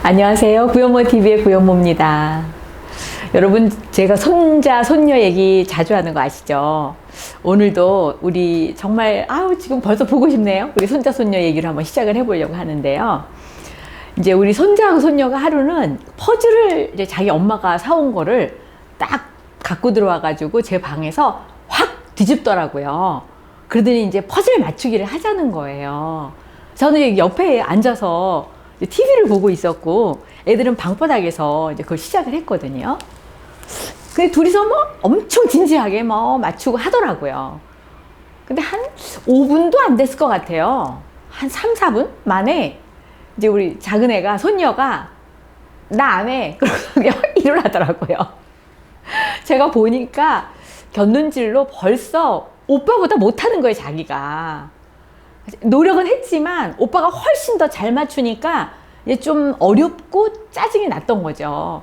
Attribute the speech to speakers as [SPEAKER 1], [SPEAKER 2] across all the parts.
[SPEAKER 1] 안녕하세요. 구현모TV의 구현모입니다. 여러분, 제가 손자, 손녀 얘기 자주 하는 거 아시죠? 오늘도 우리 정말, 지금 벌써 보고 싶네요. 우리 손자, 손녀 얘기를 한번 시작을 해보려고 하는데요. 이제 우리 손자하고 손녀가 하루는 퍼즐을 이제 자기 엄마가 사온 거를 딱 갖고 들어와가지고 제 방에서 확 뒤집더라고요. 그러더니 이제 퍼즐 맞추기를 하자는 거예요. 저는 옆에 앉아서 TV를 보고 있었고, 애들은 방바닥에서 이제 그걸 시작을 했거든요. 근데 둘이서 엄청 진지하게 맞추고 하더라고요. 근데 한 5분도 안 됐을 것 같아요. 한 3, 4분 만에 이제 우리 작은 애가, 손녀가 나 안 해. 그러고 일어나더라고요. 제가 보니까 곁눈질로 벌써 오빠보다 못하는 거예요, 자기가. 노력은 했지만 오빠가 훨씬 더 잘 맞추니까 이제 좀 어렵고 짜증이 났던 거죠.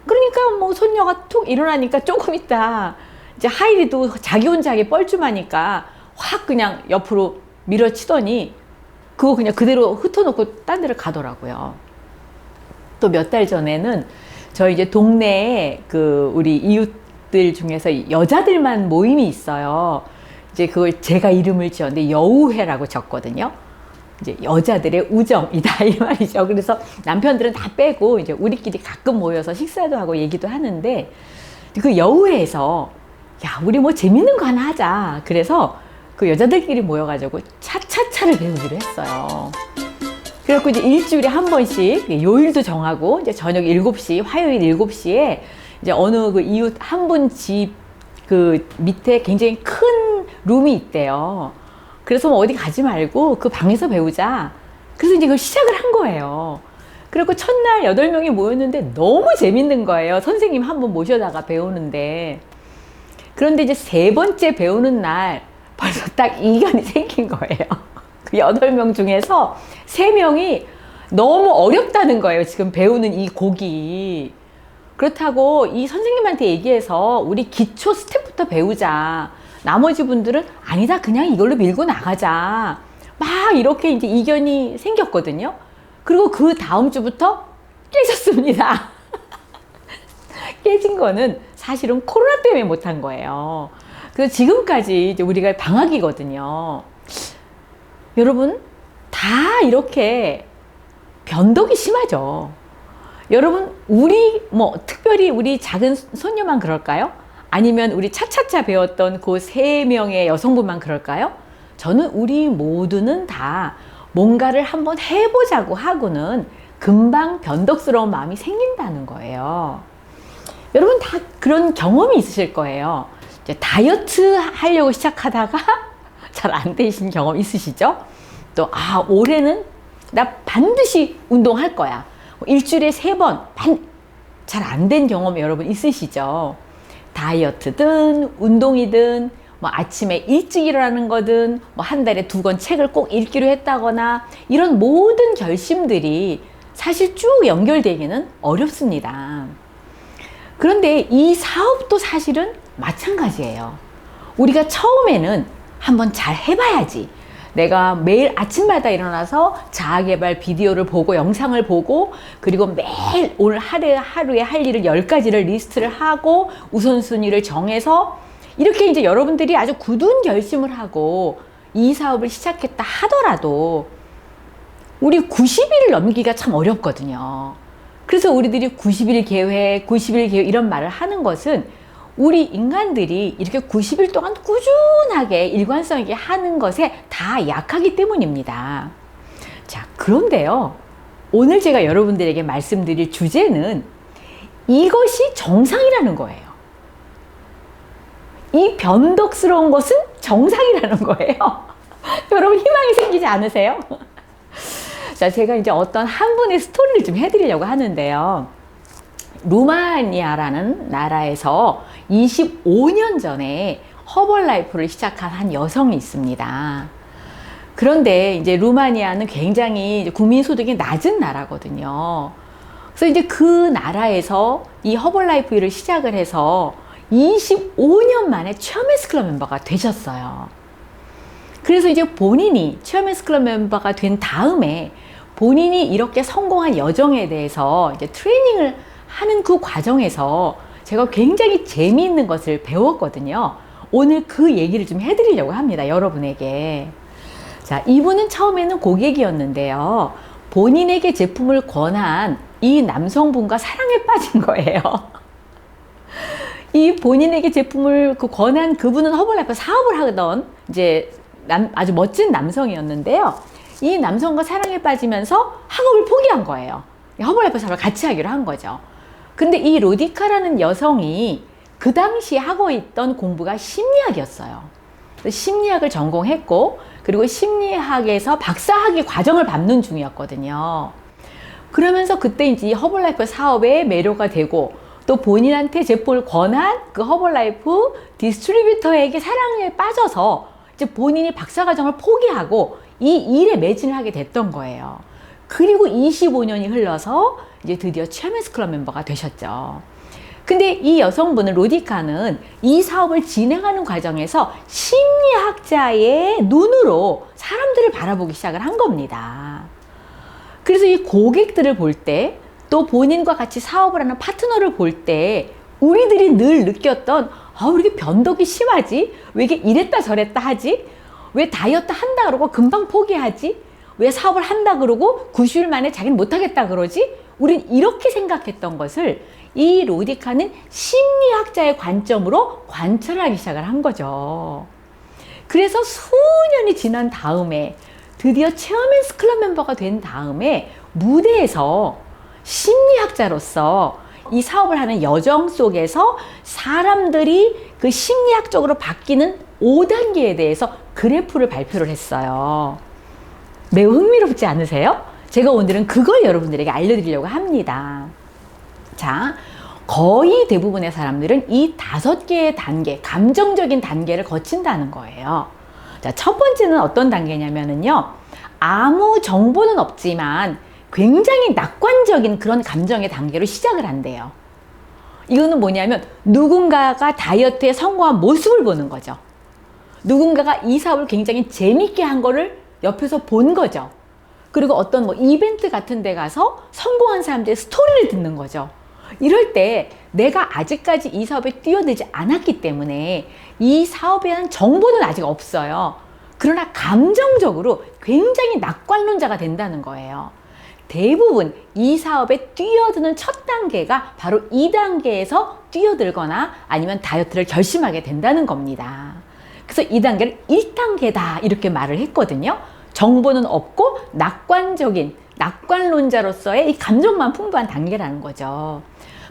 [SPEAKER 1] 그러니까 손녀가 툭 일어나니까 조금 있다 이제 하이리도 자기 혼자 하기 뻘쭘하니까 확 그냥 옆으로 밀어치더니 그거 그냥 그대로 흩어놓고 딴 데를 가더라고요. 또 몇 달 전에는 저희 이제 동네에 그 우리 이웃들 중에서 여자들만 모임이 있어요. 이제 그걸 제가 이름을 지었는데 여우회라고 적거든요. 이제 여자들의 우정이다 이 말이죠. 그래서 남편들은 다 빼고 이제 우리끼리 가끔 모여서 식사도 하고 얘기도 하는데 그 여우회에서 야, 우리 재밌는 거 하나 하자. 그래서 그 여자들끼리 모여가지고 차차차를 배우기로 했어요. 그래갖고 이제 일주일에 한 번씩 요일도 정하고 이제 저녁 7시, 화요일 7시에 이제 어느 그 이웃 한 분 집 그 밑에 굉장히 큰 룸이 있대요. 그래서 어디 가지 말고 그 방에서 배우자. 그래서 이제 그걸 시작을 한 거예요. 그리고 첫날 8명이 모였는데 너무 재밌는 거예요. 선생님 한 분 모셔다가 배우는데. 그런데 이제 3번째 배우는 날 벌써 딱 이견이 생긴 거예요. 그 8명 중에서 3명이 너무 어렵다는 거예요. 지금 배우는 이 곡이. 그렇다고 이 선생님한테 얘기해서 우리 기초 스텝부터 배우자. 나머지 분들은 아니다, 그냥 이걸로 밀고 나가자. 막 이렇게 이제 이견이 생겼거든요. 그리고 그 다음 주부터 깨졌습니다. 깨진 거는 사실은 코로나 때문에 못한 거예요. 그래서 지금까지 이제 우리가 방학이거든요. 여러분, 다 이렇게 변덕이 심하죠. 여러분, 우리 특별히 우리 작은 손녀만 그럴까요? 아니면 우리 차차차 배웠던 그 3명의 여성분만 그럴까요? 저는 우리 모두는 다 뭔가를 한번 해보자고 하고는 금방 변덕스러운 마음이 생긴다는 거예요. 여러분 다 그런 경험이 있으실 거예요. 이제 다이어트 하려고 시작하다가 잘 안 되신 경험 있으시죠? 또 올해는 나 반드시 운동할 거야. 일주일에 3번 잘 안 된 경험 여러분 있으시죠? 다이어트든 운동이든 아침에 일찍 일어나는 거든 한 달에 2권 책을 꼭 읽기로 했다거나 이런 모든 결심들이 사실 쭉 연결되기는 어렵습니다. 그런데 이 사업도 사실은 마찬가지예요. 우리가 처음에는 한번 잘 해봐야지. 내가 매일 아침마다 일어나서 자아개발 비디오를 보고 영상을 보고 그리고 매일 오늘 하루에 할 일을 10가지를 리스트를 하고 우선순위를 정해서 이렇게 이제 여러분들이 아주 굳은 결심을 하고 이 사업을 시작했다 하더라도 우리 90일을 넘기기가 참 어렵거든요. 그래서 우리들이 90일 계획, 90일 계획 이런 말을 하는 것은 우리 인간들이 이렇게 90일 동안 꾸준하게 일관성 있게 하는 것에 다 약하기 때문입니다. 자, 그런데요. 오늘 제가 여러분들에게 말씀드릴 주제는 이것이 정상이라는 거예요. 이 변덕스러운 것은 정상이라는 거예요. 여러분 희망이 생기지 않으세요? 자, 제가 이제 어떤 한 분의 스토리를 좀 해드리려고 하는데요. 루마니아라는 나라에서 25년 전에 허벌라이프를 시작한 한 여성이 있습니다. 그런데 이제 루마니아는 굉장히 이제 국민소득이 낮은 나라거든요. 그래서 이제 그 나라에서 이 허벌라이프 일을 시작을 해서 25년 만에 체험헬스 클럽 멤버가 되셨어요. 그래서 이제 본인이 체험헬스 클럽 멤버가 된 다음에 본인이 이렇게 성공한 여정에 대해서 이제 트레이닝을 하는 그 과정에서 제가 굉장히 재미있는 것을 배웠거든요. 오늘 그 얘기를 좀 해드리려고 합니다. 여러분에게. 자, 이분은 처음에는 고객이었는데요. 본인에게 제품을 권한 이 남성분과 사랑에 빠진 거예요. 이 본인에게 제품을 권한 그분은 허벌라이프 사업을 하던 이제 아주 멋진 남성이었는데요. 이 남성과 사랑에 빠지면서 학업을 포기한 거예요. 허벌라이프 사업을 같이 하기로 한 거죠. 근데 이 로디카라는 여성이 그 당시 하고 있던 공부가 심리학이었어요. 심리학을 전공했고, 그리고 심리학에서 박사학위 과정을 밟는 중이었거든요. 그러면서 그때 이제 허벌라이프 사업에 매료가 되고, 또 본인한테 제품을 권한 그 허벌라이프 디스트리뷰터에게 사랑에 빠져서 이제 본인이 박사과정을 포기하고 이 일에 매진을 하게 됐던 거예요. 그리고 25년이 흘러서 이제 드디어 체어맨스 클럽 멤버가 되셨죠. 근데 이 여성분은, 로디카는 이 사업을 진행하는 과정에서 심리학자의 눈으로 사람들을 바라보기 시작을 한 겁니다. 그래서 이 고객들을 볼 때, 또 본인과 같이 사업을 하는 파트너를 볼 때 우리들이 늘 느꼈던, 왜 이렇게 변덕이 심하지? 왜 이게 이랬다 저랬다 하지? 왜 다이어트 한다 그러고 금방 포기하지? 왜 사업을 한다 그러고 90일 만에 자기는 못하겠다 그러지? 우린 이렇게 생각했던 것을 이 로디카는 심리학자의 관점으로 관찰하기 시작을 한 거죠. 그래서 수년이 지난 다음에 드디어 체어맨스 클럽 멤버가 된 다음에 무대에서 심리학자로서 이 사업을 하는 여정 속에서 사람들이 그 심리학적으로 바뀌는 5단계에 대해서 그래프를 발표를 했어요. 매우 흥미롭지 않으세요? 제가 오늘은 그걸 여러분들에게 알려드리려고 합니다. 자, 거의 대부분의 사람들은 이 5개의 단계, 감정적인 단계를 거친다는 거예요. 자, 첫 번째는 어떤 단계냐면요. 아무 정보는 없지만 굉장히 낙관적인 그런 감정의 단계로 시작을 한대요. 이거는 뭐냐면 누군가가 다이어트에 성공한 모습을 보는 거죠. 누군가가 이 사업을 굉장히 재밌게 한 거를 옆에서 본 거죠. 그리고 어떤 뭐 이벤트 같은 데 가서 성공한 사람들의 스토리를 듣는 거죠. 이럴 때 내가 아직까지 이 사업에 뛰어들지 않았기 때문에 이 사업에 대한 정보는 아직 없어요. 그러나 감정적으로 굉장히 낙관론자가 된다는 거예요. 대부분 이 사업에 뛰어드는 첫 단계가 바로 2단계에서 뛰어들거나 아니면 다이어트를 결심하게 된다는 겁니다. 그래서 이 단계를 1단계다 이렇게 말을 했거든요. 정보는 없고 낙관론자로서의 이 감정만 풍부한 단계라는 거죠.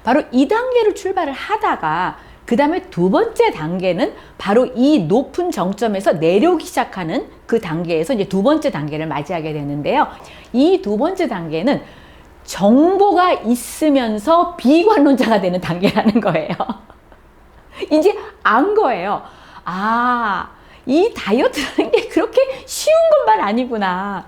[SPEAKER 1] 바로 2단계로 출발을 하다가 그 다음에 두 번째 단계는 바로 이 높은 정점에서 내려오기 시작하는 그 단계에서 이제 두 번째 단계를 맞이하게 되는데요. 이 두 번째 단계는 정보가 있으면서 비관론자가 되는 단계라는 거예요. 이제 안 거예요. 이 다이어트라는 게 그렇게 쉬운 것만 아니구나.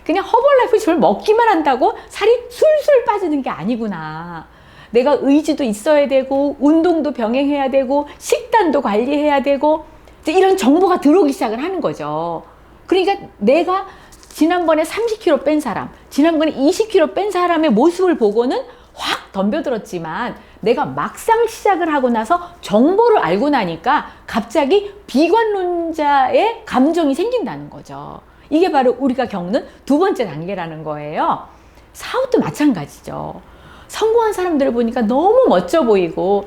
[SPEAKER 1] 그냥 허벌라이프 저를 먹기만 한다고 살이 술술 빠지는 게 아니구나. 내가 의지도 있어야 되고 운동도 병행해야 되고 식단도 관리해야 되고 이런 정보가 들어오기 시작을 하는 거죠. 그러니까 내가 지난번에 30kg 뺀 사람, 지난번에 20kg 뺀 사람의 모습을 보고는 확 덤벼들었지만 내가 막상 시작을 하고 나서 정보를 알고 나니까 갑자기 비관론자의 감정이 생긴다는 거죠. 이게 바로 우리가 겪는 두 번째 단계라는 거예요. 사업도 마찬가지죠. 성공한 사람들을 보니까 너무 멋져 보이고,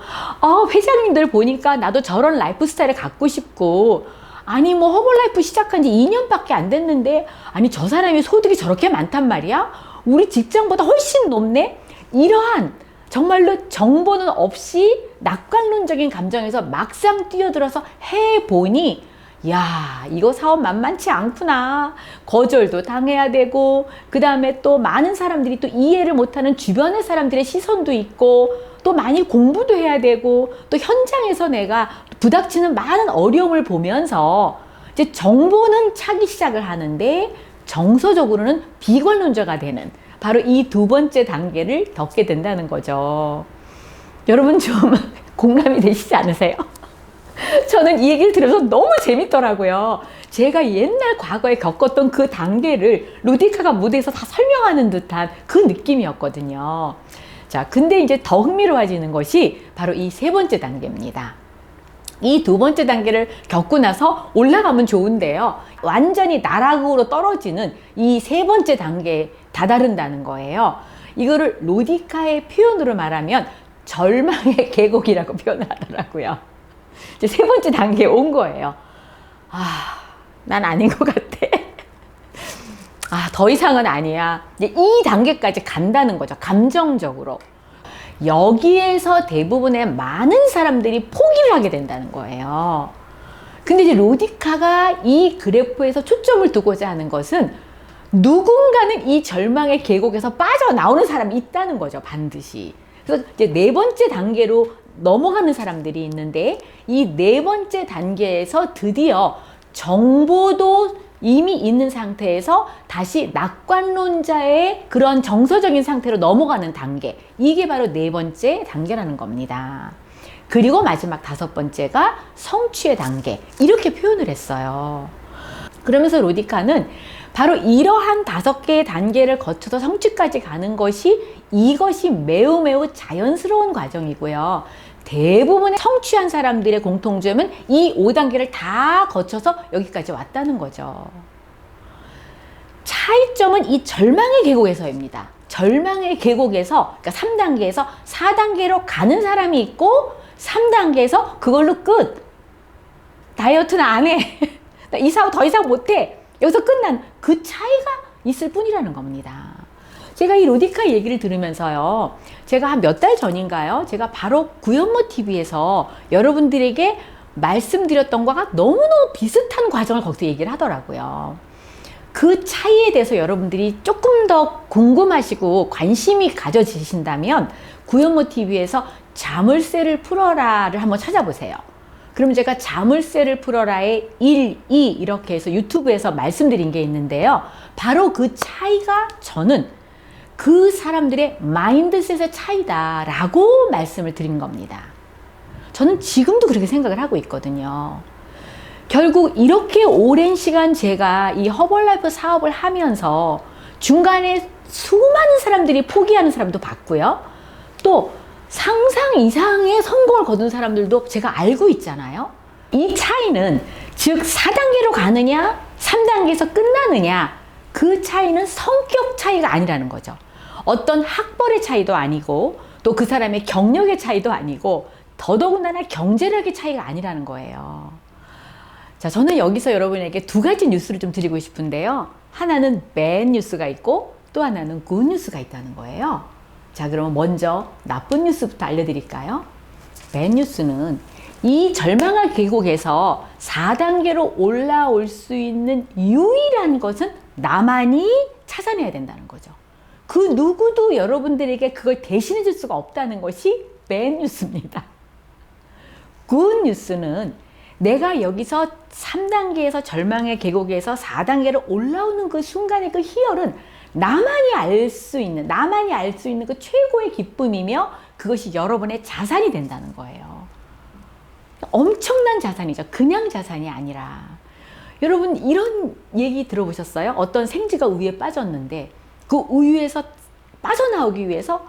[SPEAKER 1] 회장님들 보니까 나도 저런 라이프 스타일을 갖고 싶고, 아니 뭐 허벌라이프 시작한 지 2년밖에 안 됐는데, 아니 저 사람이 소득이 저렇게 많단 말이야? 우리 직장보다 훨씬 높네? 이러한 정말로 정보는 없이 낙관론적인 감정에서 막상 뛰어들어서 해보니 야, 이거 사업 만만치 않구나. 거절도 당해야 되고, 그 다음에 또 많은 사람들이 또 이해를 못하는 주변의 사람들의 시선도 있고, 또 많이 공부도 해야 되고, 또 현장에서 내가 부닥치는 많은 어려움을 보면서 이제 정보는 차기 시작을 하는데 정서적으로는 비관론자가 되는 바로 이 두 번째 단계를 겪게 된다는 거죠. 여러분 좀 공감이 되시지 않으세요? 저는 이 얘기를 들으면서 너무 재밌더라고요. 제가 옛날 과거에 겪었던 그 단계를 루디카가 무대에서 다 설명하는 듯한 그 느낌이었거든요. 자, 근데 이제 더 흥미로워지는 것이 바로 이 세 번째 단계입니다. 이 두 번째 단계를 겪고 나서 올라가면 좋은데요. 완전히 나락으로 떨어지는 이 세 번째 단계에 다다른다는 거예요. 이거를 로디카의 표현으로 말하면 절망의 계곡이라고 표현을 하더라고요. 이제 세 번째 단계에 온 거예요. 난 아닌 것 같아. 더 이상은 아니야. 이제 이 단계까지 간다는 거죠. 감정적으로. 여기에서 대부분의 많은 사람들이 포기를 하게 된다는 거예요. 근데 이제 로디카가 이 그래프에서 초점을 두고자 하는 것은 누군가는 이 절망의 계곡에서 빠져나오는 사람이 있다는 거죠. 반드시. 그래서 이제 네 번째 단계로 넘어가는 사람들이 있는데 이 네 번째 단계에서 드디어 정보도 이미 있는 상태에서 다시 낙관론자의 그런 정서적인 상태로 넘어가는 단계. 이게 바로 네 번째 단계라는 겁니다. 그리고 마지막 다섯 번째가 성취의 단계. 이렇게 표현을 했어요. 그러면서 로디카는 바로 이러한 다섯 개의 단계를 거쳐서 성취까지 가는 것이 이것이 매우 매우 자연스러운 과정이고요. 대부분의 성취한 사람들의 공통점은 이 5단계를 다 거쳐서 여기까지 왔다는 거죠. 차이점은 이 절망의 계곡에서입니다. 절망의 계곡에서, 그러니까 3단계에서 4단계로 가는 사람이 있고 3단계에서 그걸로 끝. 다이어트는 안 해. 나 이 사업 더 이상 못 해. 여기서 끝난 그 차이가 있을 뿐이라는 겁니다. 제가 이 로디카 얘기를 들으면서요. 제가 한 몇 달 전인가요? 제가 바로 구현모 TV에서 여러분들에게 말씀드렸던 것과 너무너무 비슷한 과정을 거기서 얘기를 하더라고요. 그 차이에 대해서 여러분들이 조금 더 궁금하시고 관심이 가져지신다면 구현모 TV에서 자물쇠를 풀어라를 한번 찾아보세요. 그럼 제가 자물쇠를 풀어라의 1, 2 이렇게 해서 유튜브에서 말씀드린 게 있는데요. 바로 그 차이가 저는 그 사람들의 마인드셋의 차이다라고 말씀을 드린 겁니다. 저는 지금도 그렇게 생각을 하고 있거든요. 결국 이렇게 오랜 시간 제가 이 허벌라이프 사업을 하면서 중간에 수많은 사람들이 포기하는 사람도 봤고요. 또 상상 이상의 성공을 거둔 사람들도 제가 알고 있잖아요. 이 차이는 즉 4단계로 가느냐 3단계에서 끝나느냐 그 차이는 성격 차이가 아니라는 거죠. 어떤 학벌의 차이도 아니고 또 그 사람의 경력의 차이도 아니고 더더군다나 경제력의 차이가 아니라는 거예요. 자, 저는 여기서 여러분에게 두 가지 뉴스를 좀 드리고 싶은데요. 하나는 bad 뉴스가 있고 또 하나는 good 뉴스가 있다는 거예요. 자, 그러면 먼저 나쁜 뉴스부터 알려드릴까요? bad 뉴스는 이 절망의 계곡에서 4단계로 올라올 수 있는 유일한 것은 나만이 찾아내야 된다는 거죠. 그 누구도 여러분들에게 그걸 대신해 줄 수가 없다는 것이 bad 뉴스입니다. good 뉴스는 내가 여기서 3단계에서 절망의 계곡에서 4단계로 올라오는 그 순간의 그 희열은 나만이 알 수 있는 그 최고의 기쁨이며 그것이 여러분의 자산이 된다는 거예요. 엄청난 자산이죠. 그냥 자산이 아니라. 여러분 이런 얘기 들어보셨어요? 어떤 생쥐가 우유에 빠졌는데 그 우유에서 빠져나오기 위해서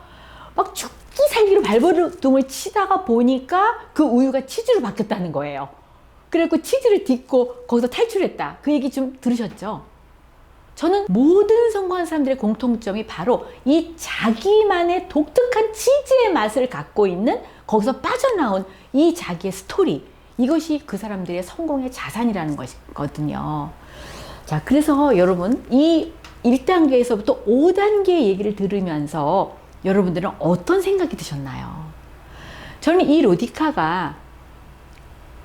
[SPEAKER 1] 막 죽기 살기로 발버둥을 치다가 보니까 그 우유가 치즈로 바뀌었다는 거예요. 그래갖고 치즈를 딛고 거기서 탈출했다. 그 얘기 좀 들으셨죠? 저는 모든 성공한 사람들의 공통점이 바로 이 자기만의 독특한 치즈의 맛을 갖고 있는 거기서 빠져나온 이 자기의 스토리. 이것이 그 사람들의 성공의 자산이라는 것이거든요. 자, 그래서 여러분 이 1단계에서부터 5단계 얘기를 들으면서 여러분들은 어떤 생각이 드셨나요? 저는 이 로디카가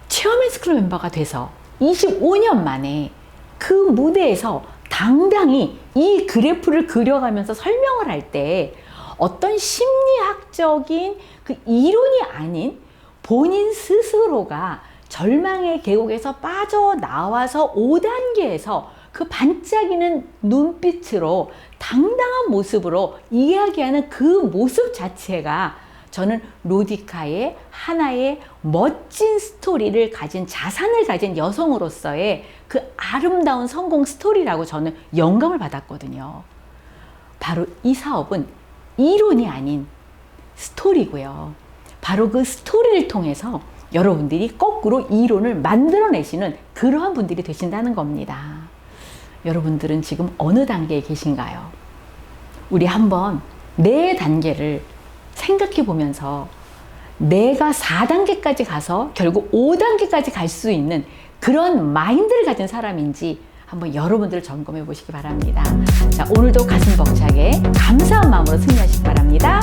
[SPEAKER 1] 체험의 스크롤 멤버가 돼서 25년 만에 그 무대에서 당당히 이 그래프를 그려가면서 설명을 할 때 어떤 심리학적인 그 이론이 아닌 본인 스스로가 절망의 계곡에서 빠져나와서 5단계에서 그 반짝이는 눈빛으로 당당한 모습으로 이야기하는 그 모습 자체가 저는 로디카의 하나의 멋진 스토리를 가진 자산을 가진 여성으로서의 그 아름다운 성공 스토리라고 저는 영감을 받았거든요. 바로 이 사업은 이론이 아닌 스토리고요. 바로 그 스토리를 통해서 여러분들이 거꾸로 이론을 만들어내시는 그러한 분들이 되신다는 겁니다. 여러분들은 지금 어느 단계에 계신가요? 우리 한번 네 단계를 생각해 보면서 내가 4단계까지 가서 결국 5단계까지 갈 수 있는 그런 마인드를 가진 사람인지 한번 여러분들 점검해 보시기 바랍니다. 자, 오늘도 가슴 벅차게 감사한 마음으로 승리하시기 바랍니다.